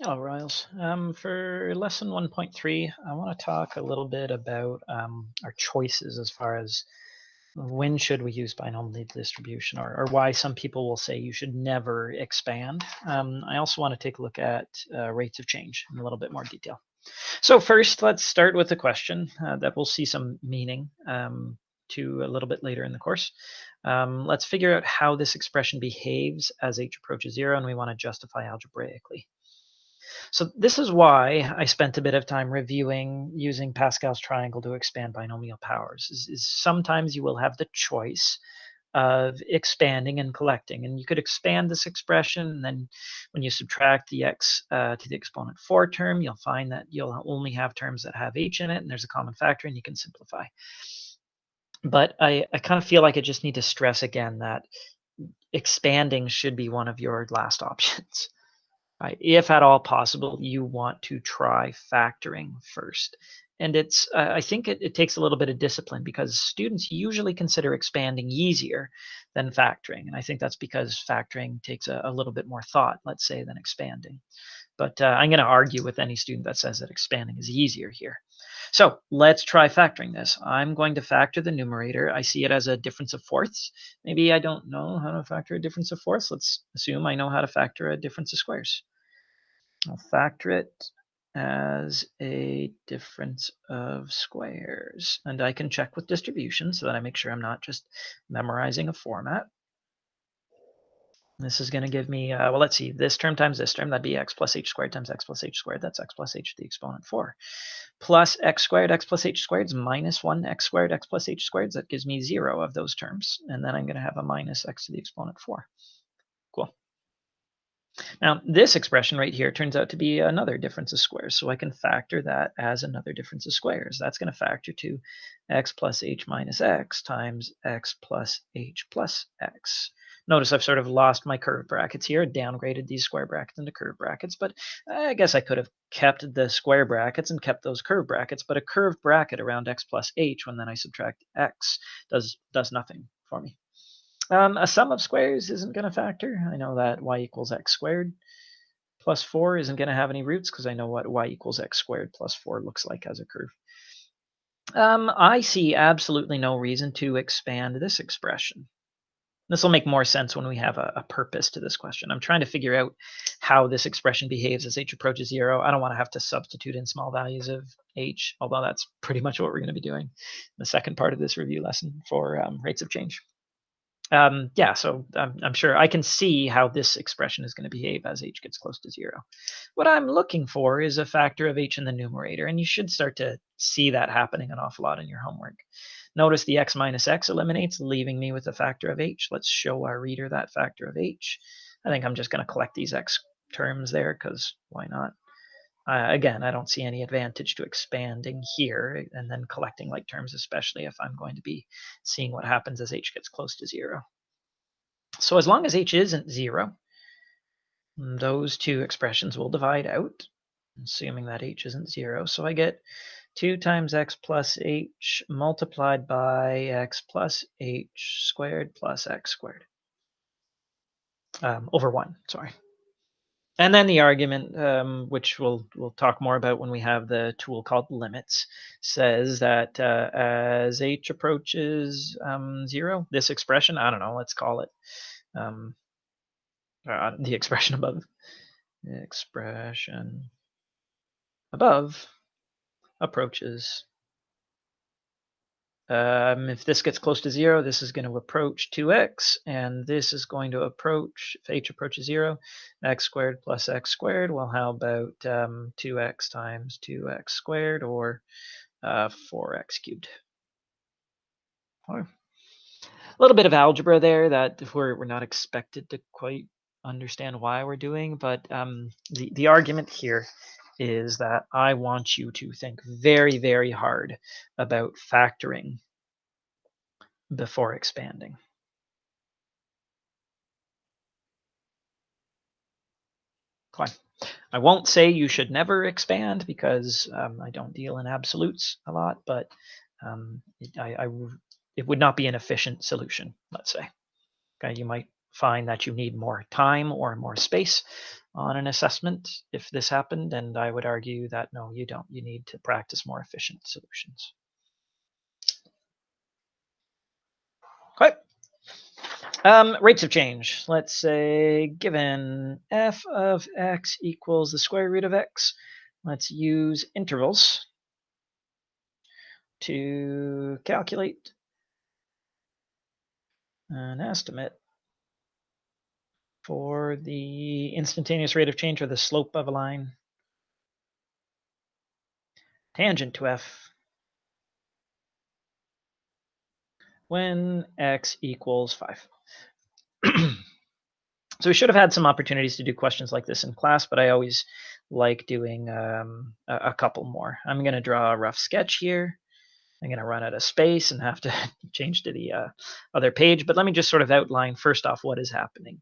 Hello, Riles. For lesson 1.3, I want to talk a little bit about our choices as far as when should we use binomial distribution, or why some people will say you should never expand. I also want to take a look at rates of change in a little bit more detail. So first, let's start with a question that we'll see some meaning to a little bit later in the course. Let's figure out how this expression behaves as h approaches 0, and we want to justify algebraically. So this is why I spent a bit of time reviewing using Pascal's triangle to expand binomial powers. Is sometimes you will have the choice of expanding and collecting, and you could expand this expression, and then when you subtract the x to the exponent 4 term, you'll find that you'll only have terms that have h in it, and there's a common factor, and you can simplify. But I kind of feel like I just need to stress again that expanding should be one of your last options. Right? If at all possible, you want to try factoring first. And it's, I think it takes a little bit of discipline because students usually consider expanding easier than factoring. And I think that's because factoring takes a little bit more thought, let's say, than expanding. But I'm going to argue with any student that says that expanding is easier here. So let's try factoring this. I'm going to factor the numerator. I see it as a difference of fourths. Maybe I don't know how to factor a difference of fourths. Let's assume I know how to factor a difference of squares. I'll factor it as a difference of squares. And I can check with distribution so that I make sure I'm not just memorizing a format. This is going to give me, well, let's see, this term times this term, that'd be x plus h squared times x plus h squared. That's x plus h to the exponent 4. Plus x squared, x plus h squared is minus 1 x squared, x plus h squared. That gives me 0 of those terms. And then I'm going to have a minus x to the exponent 4. Cool. Now, this expression right here turns out to be another difference of squares, so I can factor that as another difference of squares. That's going to factor to x plus h minus x times x plus h plus x. Notice I've sort of lost my curved brackets here, downgraded these square brackets into curved brackets, but I guess I could have kept the square brackets and kept those curved brackets, but a curved bracket around x plus h when then I subtract x does nothing for me. A sum of squares isn't going to factor. I know that y equals x squared plus 4 isn't going to have any roots because I know what y equals x squared plus 4 looks like as a curve. I see absolutely no reason to expand this expression. This will make more sense when we have a purpose to this question. I'm trying to figure out how this expression behaves as h approaches 0. I don't want to have to substitute in small values of h, although that's pretty much what we're going to be doing in the second part of this review lesson for rates of change. Yeah, so I'm sure I can see how this expression is going to behave as h gets close to 0. What I'm looking for is a factor of h in the numerator, and you should start to see that happening an awful lot in your homework. Notice the x minus x eliminates, leaving me with a factor of h. Let's show our reader that factor of h. I think I'm just going to collect these x terms there because why not? Again, I don't see any advantage to expanding here and then collecting like terms, especially if I'm going to be seeing what happens as h gets close to 0. So as long as h isn't 0, those two expressions will divide out, assuming that h isn't 0. So I get 2 times x plus h multiplied by x plus h squared plus x squared over 1, sorry. And then the argument, which we'll talk more about when we have the tool called limits, says that as h approaches 0, this expression, I don't know, let's call it the expression above. The expression above approaches. If this gets close to 0, this is going to approach 2x, and this is going to approach, if h approaches 0, x squared plus x squared. Well, how about 2x times 2x squared, or 4x cubed? Or a little bit of algebra there that we're not expected to quite understand why we're doing, but the argument here is that I want you to think very, very hard about factoring before expanding. Fine. I won't say you should never expand because I don't deal in absolutes a lot, but it would not be an efficient solution, let's say. Okay, you might find that you need more time or more space on an assessment if this happened, and I would argue that no, you don't. You need to practice more efficient solutions. Okay. Rates of change. Let's say given f of x equals the square root of x, let's use intervals to calculate an estimate for the instantaneous rate of change or the slope of a line tangent to f when x equals 5. So we should have had some opportunities to do questions like this in class, but I always like doing a couple more. I'm going to draw a rough sketch here. I'm going to run out of space and have to change to the other page, but let me just sort of outline first off what is happening.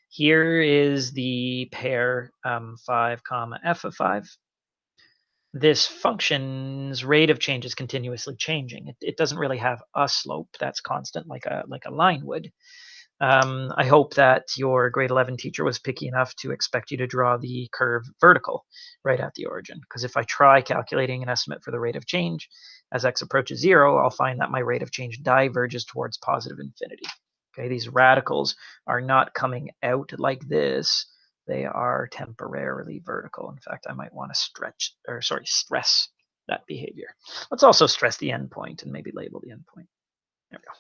Here is the pair 5 comma f of 5. This function's rate of change is continuously changing. It doesn't really have a slope that's constant like a line would. I hope that your grade 11 teacher was picky enough to expect you to draw the curve vertical right at the origin, because if I try calculating an estimate for the rate of change as x approaches 0, I'll find that my rate of change diverges towards positive infinity. Okay, these radicals are not coming out like this. They are temporarily vertical. In fact, I might want to stress that behavior. Let's also stress the endpoint and maybe label the endpoint. There we go.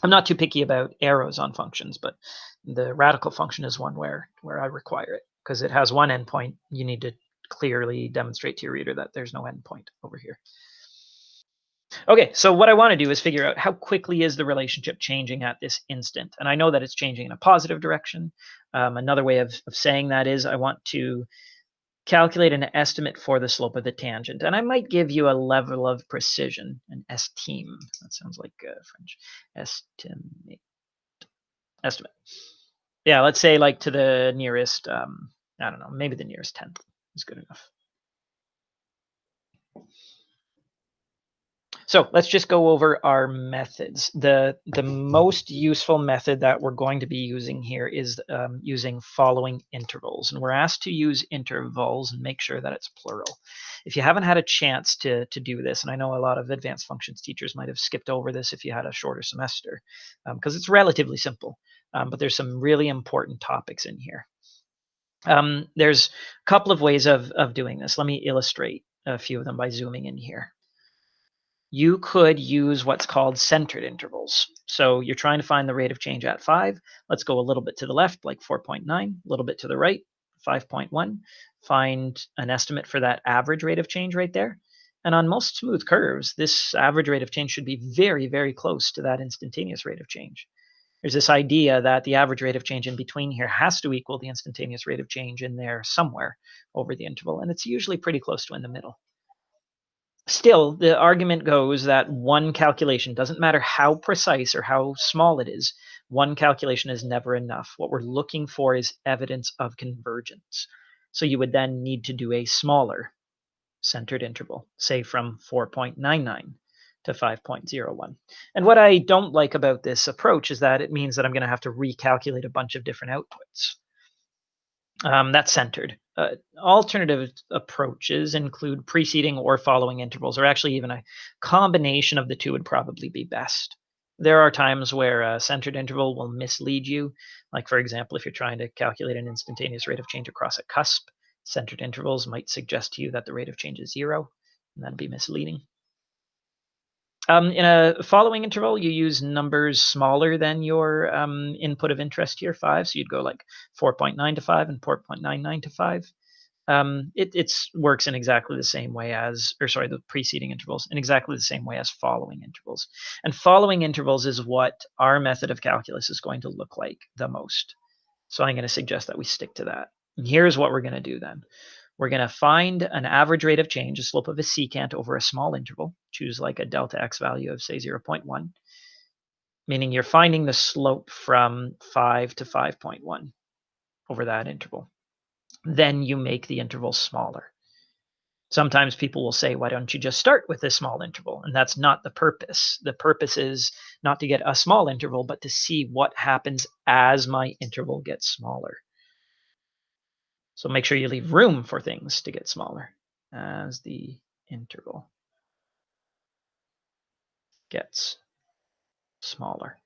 I'm not too picky about arrows on functions, but the radical function is one where I require it because it has one endpoint. You need to clearly demonstrate to your reader that there's no endpoint over here. Okay, so what I want to do is figure out how quickly is the relationship changing at this instant. And I know that it's changing in a positive direction. Another way of saying that is I want to calculate an estimate for the slope of the tangent. And I might give you a level of precision, an estime. That sounds like French. Estimate. Yeah, let's say like to the nearest, I don't know, maybe the nearest tenth is good enough. So let's just go over our methods. The most useful method that we're going to be using here is using following intervals. And we're asked to use intervals and make sure that it's plural. If you haven't had a chance to do this, and I know a lot of advanced functions teachers might have skipped over this if you had a shorter semester, because it's relatively simple, but there's some really important topics in here. There's a couple of ways of doing this. Let me illustrate a few of them by zooming in here. You could use what's called centered intervals. So you're trying to find the rate of change at 5. Let's go a little bit to the left, like 4.9, a little bit to the right, 5.1. Find an estimate for that average rate of change right there. And on most smooth curves, this average rate of change should be very, very close to that instantaneous rate of change. There's this idea that the average rate of change in between here has to equal the instantaneous rate of change in there somewhere over the interval, and it's usually pretty close to in the middle. Still, the argument goes that one calculation, doesn't matter how precise or how small it is, one calculation is never enough. What we're looking for is evidence of convergence. So you would then need to do a smaller centered interval, say from 4.99 to 5.01. And what I don't like about this approach is that it means that I'm going to have to recalculate a bunch of different outputs. That's centered. Alternative approaches include preceding or following intervals, or actually even a combination of the two would probably be best. There are times where a centered interval will mislead you. Like, for example, if you're trying to calculate an instantaneous rate of change across a cusp, centered intervals might suggest to you that the rate of change is 0, and that'd be misleading. In a following interval, you use numbers smaller than your input of interest here, 5. So you'd go like 4.9 to 5 and 4.99 to 5. It works in exactly the same way as, the preceding intervals, in exactly the same way as following intervals. And following intervals is what our method of calculus is going to look like the most. So I'm going to suggest that we stick to that. And here's what we're going to do then. We're going to find an average rate of change, a slope of a secant over a small interval. Choose like a delta x value of, say, 0.1, meaning you're finding the slope from 5 to 5.1 over that interval. Then you make the interval smaller. Sometimes people will say, why don't you just start with a small interval? And that's not the purpose. The purpose is not to get a small interval, but to see what happens as my interval gets smaller. So make sure you leave room for things to get smaller as the interval gets smaller.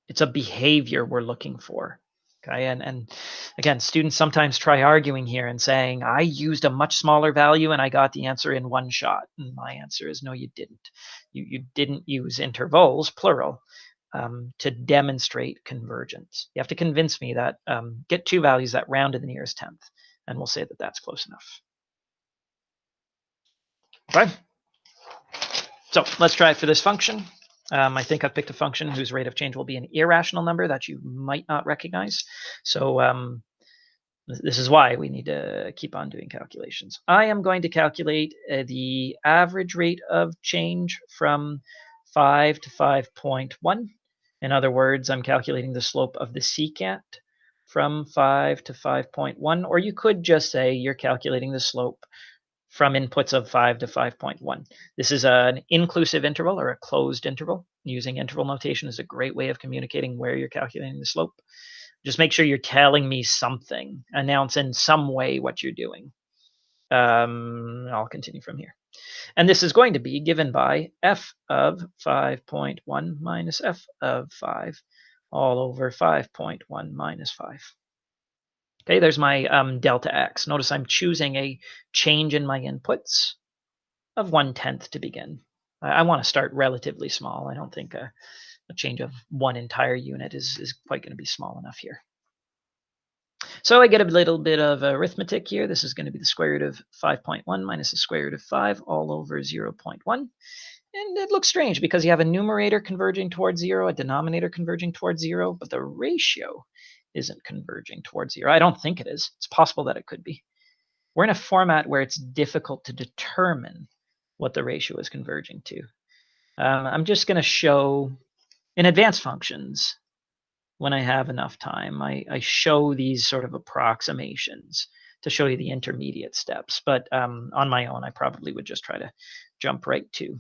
It's a behavior we're looking for. Okay, and again, students sometimes try arguing here and saying, I used a much smaller value and I got the answer in one shot. And my answer is no, you didn't. You didn't use intervals, plural, to demonstrate convergence. You have to convince me that get two values that round to the nearest tenth, and we'll say that that's close enough. Okay, so let's try it for this function. I think I've picked a function whose rate of change will be an irrational number that you might not recognize. So this is why we need to keep on doing calculations. I am going to calculate the average rate of change from 5 to 5.1. In other words, I'm calculating the slope of the secant from 5 to 5.1, or you could just say you're calculating the slope from inputs of 5 to 5.1. This is an inclusive interval or a closed interval. Using interval notation is a great way of communicating where you're calculating the slope. Just make sure you're telling me something. Announce in some way what you're doing. I'll continue from here. And this is going to be given by f of 5.1 minus f of 5 all over 5.1 minus 5. Okay, there's my delta x. Notice I'm choosing a change in my inputs of 1/10 to begin. I want to start relatively small. I don't think a change of one entire unit is quite going to be small enough here. So I get a little bit of arithmetic here. This is going to be the square root of 5.1 minus the square root of 5 all over 0.1. And it looks strange because you have a numerator converging towards 0, a denominator converging towards 0, but the ratio isn't converging towards 0. I don't think it is. It's possible that it could be. We're in a format where it's difficult to determine what the ratio is converging to. I'm just going to show in advanced functions, when I have enough time, I show these sort of approximations to show you the intermediate steps. But on my own, I probably would just try to jump right to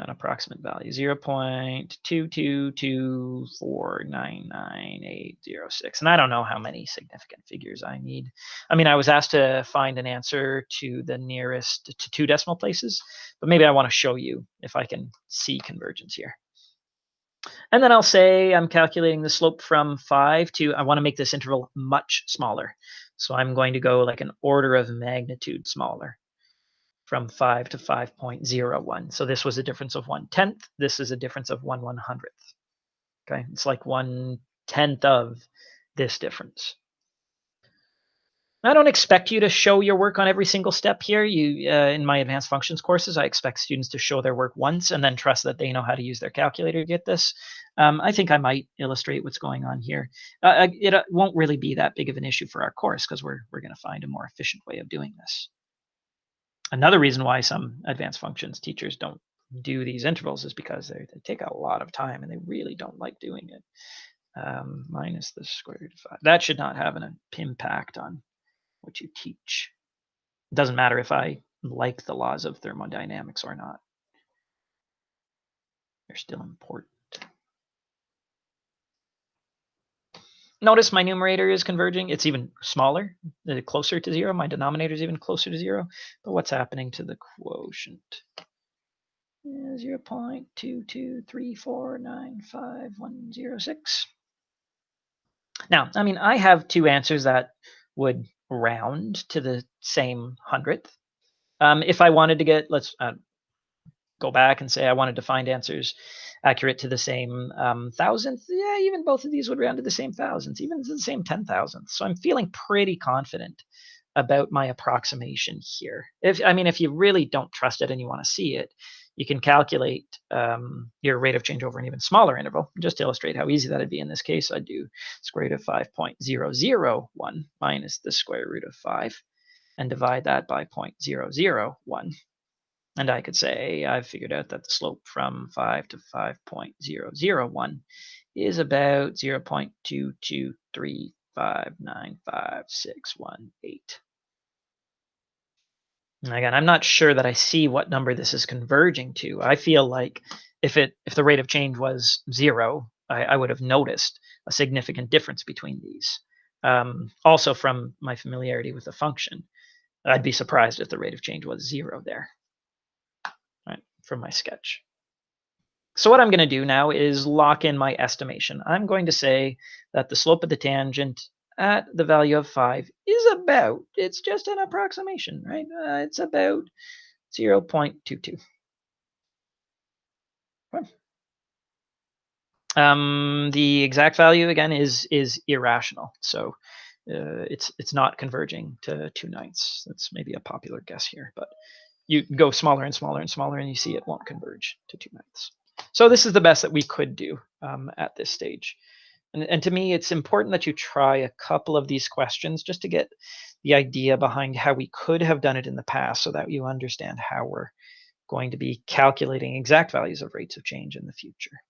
an approximate value, 0.222499806. And I don't know how many significant figures I need. I mean, I was asked to find an answer to the nearest to 2 decimal places, but maybe I want to show you if I can see convergence here. And then I'll say I'm calculating the slope from 5 to, I want to make this interval much smaller. So I'm going to go like an order of magnitude smaller, from 5 to 5.01. So this was a difference of 1/10. This is a difference of 1/100th. Okay, it's like 1/10 of this difference. I don't expect you to show your work on every single step here. In my advanced functions courses, I expect students to show their work once and then trust that they know how to use their calculator to get this. I think I might illustrate what's going on here. It won't really be that big of an issue for our course because we're going to find a more efficient way of doing this. Another reason why some advanced functions teachers don't do these intervals is because they take a lot of time and they really don't like doing it. Minus the square root of 5. That should not have an impact on what you teach. It doesn't matter if I like the laws of thermodynamics or not. They're still important. Notice my numerator is converging. It's even smaller, closer to 0. My denominator is even closer to 0. But what's happening to the quotient? 0.223495106. Now, I mean, I have 2 answers that would round to the same hundredth. If I wanted to get, let's go back and say I wanted to find answers accurate to the same thousandth, yeah, even both of these would round to the same thousandths, even to the same 10,000th. So I'm feeling pretty confident about my approximation here. If you really don't trust it and you want to see it, you can calculate your rate of change over an even smaller interval. Just to illustrate how easy that'd be in this case, I'd do square root of 5.001 minus the square root of 5 and divide that by 0.001. And I could say I've figured out that the slope from 5 to 5.001 is about 0.223595618. Again, I'm not sure that I see what number this is converging to. I feel like if the rate of change was 0, I would have noticed a significant difference between these. Also, from my familiarity with the function, I'd be surprised if the rate of change was 0 there, right, from my sketch. So what I'm going to do now is lock in my estimation. I'm going to say that the slope of the tangent at the value of 5 is about, it's just an approximation, right? It's about 0.22. The exact value again is irrational, so it's not converging to 2/9. That's maybe a popular guess here, but you go smaller and smaller and smaller, and you see it won't converge to 2/9. So this is the best that we could do at this stage. And to me, it's important that you try a couple of these questions just to get the idea behind how we could have done it in the past, so that you understand how we're going to be calculating exact values of rates of change in the future.